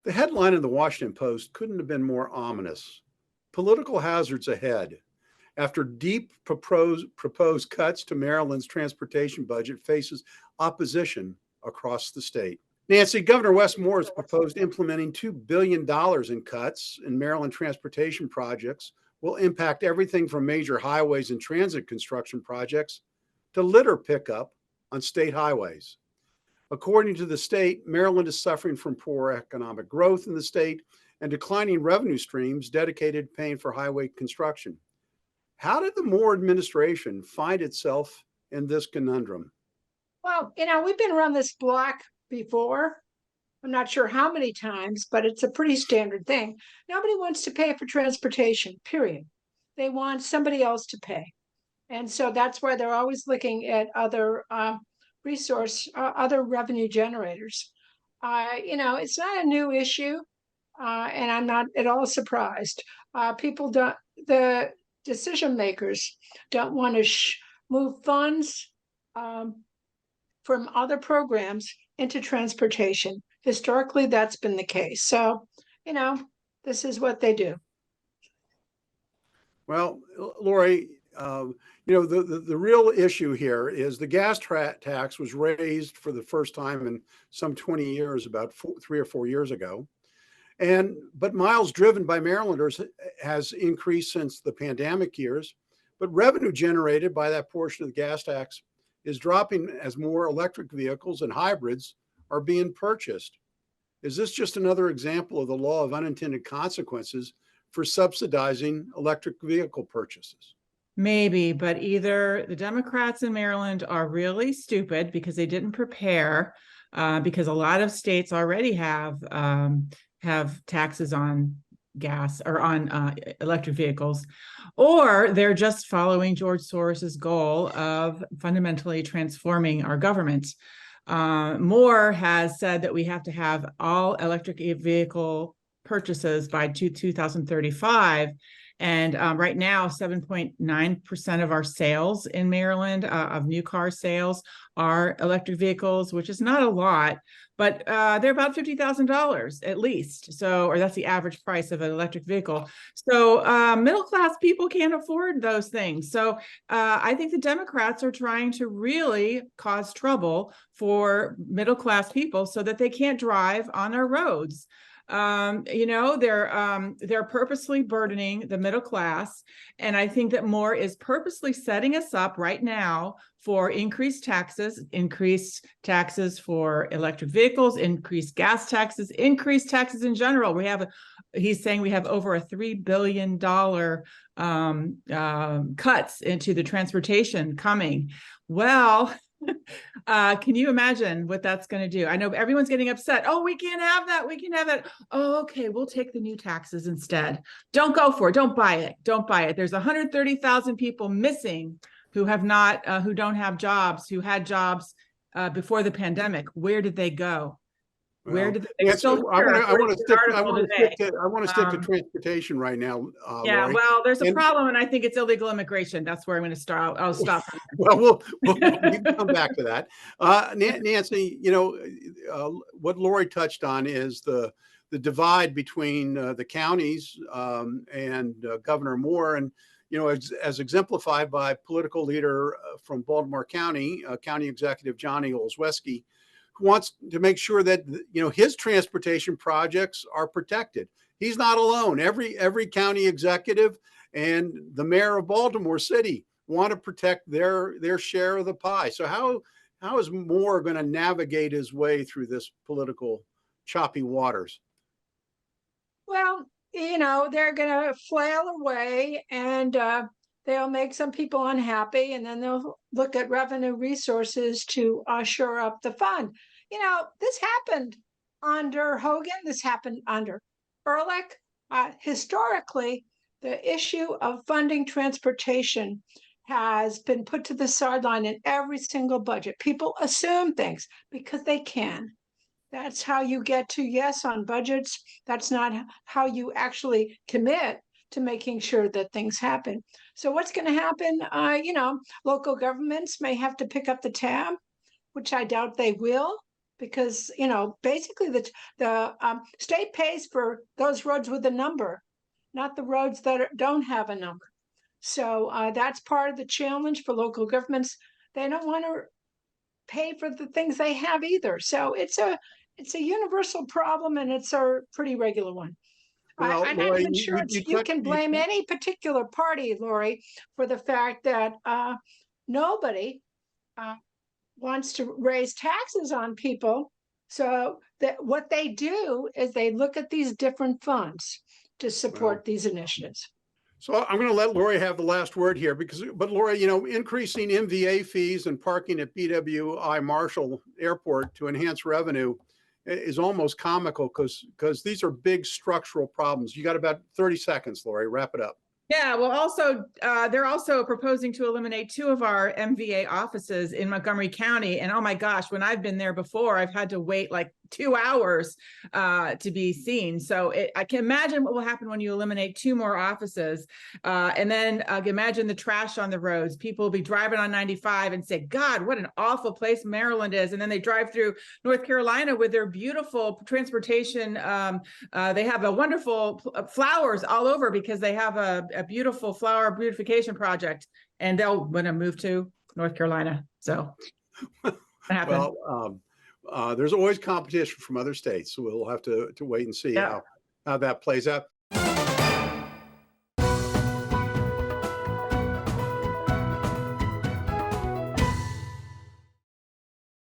The headline in the Washington Post couldn't have been more ominous. Political hazards ahead. After deep proposed cuts to Maryland's transportation budget faces opposition across the state. Nancy, Governor Wes Moore has proposed implementing $2 billion in cuts in Maryland transportation projects will impact everything from major highways and transit construction projects to litter pickup on state highways. According to the state, Maryland is suffering from poor economic growth in the state and declining revenue streams dedicated to paying for highway construction. How did the Moore administration find itself in this conundrum? Well, we've been around this block before. I'm not sure how many times, but it's a pretty standard thing. Nobody wants to pay for transportation, period. They want somebody else to pay. And so that's why they're always looking at other other revenue generators. It's not a new issue, and I'm not at all surprised. The decision makers don't want to move funds from other programs into transportation. Historically, that's been the case. So, this is what they do. Well, Laurie, the real issue here is the gas tax was raised for the first time in some 20 years, about 3 or 4 years ago. But miles driven by Marylanders has increased since the pandemic years, but revenue generated by that portion of the gas tax is dropping as more electric vehicles and hybrids are being purchased. Is this just another example of the law of unintended consequences for subsidizing electric vehicle purchases? Maybe, but either the Democrats in Maryland are really stupid because they didn't prepare, because a lot of states already have taxes on gas or on electric vehicles, or they're just following George Soros's goal of fundamentally transforming our government. Moore has said that we have to have all electric vehicle purchases by 2035. And right now, 7.9% of our sales in Maryland of new car sales are electric vehicles, which is not a lot, but they're about $50,000 at least. So, or that's the average price of an electric vehicle. So middle-class people can't afford those things. So I think the Democrats are trying to really cause trouble for middle-class people so that they can't drive on our roads. They're purposely burdening the middle class. And I think that Moore is purposely setting us up right now for increased taxes for electric vehicles, increased gas taxes, increased taxes in general. He's saying we have over a $3 billion cuts into the transportation coming. Well, can you imagine what that's going to do? I know everyone's getting upset. Oh, we can't have that. We can have that. Oh, okay. We'll take the new taxes instead. Don't go for it. Don't buy it. Don't buy it. There's 130,000 people missing who don't have jobs, who had jobs before the pandemic. Where did they go? Where did they go? I want to stick to transportation right now. Yeah, Laurie. well, there's a problem, and I think it's illegal immigration. That's where I'm going to start. I'll stop. Well, we can come back to that. Nancy, what Laurie touched on is the divide between the counties and Governor Moore, and as exemplified by political leader from Baltimore County, County Executive Johnny Olszewski, who wants to make sure that his transportation projects are protected. He's not alone. Every county executive and the mayor of Baltimore City want to protect their share of the pie. So how is Moore going to navigate his way through this political choppy waters? Well, they're going to flail away, and they'll make some people unhappy, and then they'll look at revenue resources to shore up the fund. This happened under Hogan. This happened under Ehrlich. Historically, the issue of funding transportation has been put to the sideline in every single budget. People assume things because they can. That's how you get to yes on budgets. That's not how you actually commit to making sure that things happen. So what's going to happen? Local governments may have to pick up the tab, which I doubt they will. because, you know, basically the state pays for those roads with a number, not the roads that don't have a number. So that's part of the challenge for local governments. They don't want to pay for the things they have either. So it's a universal problem, and it's a pretty regular one. Well, I'm not Laurie, even sure you can blame any particular party, Laurie, for the fact that nobody wants to raise taxes on people. So that what they do is they look at these different funds to support these initiatives. So I'm going to let Laurie have the last word here but Laurie, you know, increasing MVA fees and parking at BWI Marshall Airport to enhance revenue is almost comical because these are big structural problems. You got about 30 seconds, Laurie, wrap it up. Yeah, well, also, they're also proposing to eliminate 2 of our MVA offices in Montgomery County. And oh my gosh, when I've been there before, I've had to wait like 2 hours to be seen. So I can imagine what will happen when you eliminate 2 more offices. And then imagine the trash on the roads. People will be driving on 95 and say, God, what an awful place Maryland is. And then they drive through North Carolina with their beautiful transportation. They have a wonderful flowers all over because they have a beautiful flower beautification project, and they'll want to move to North Carolina. So what happened? Well, there's always competition from other states, so we'll have to wait and see how that plays out.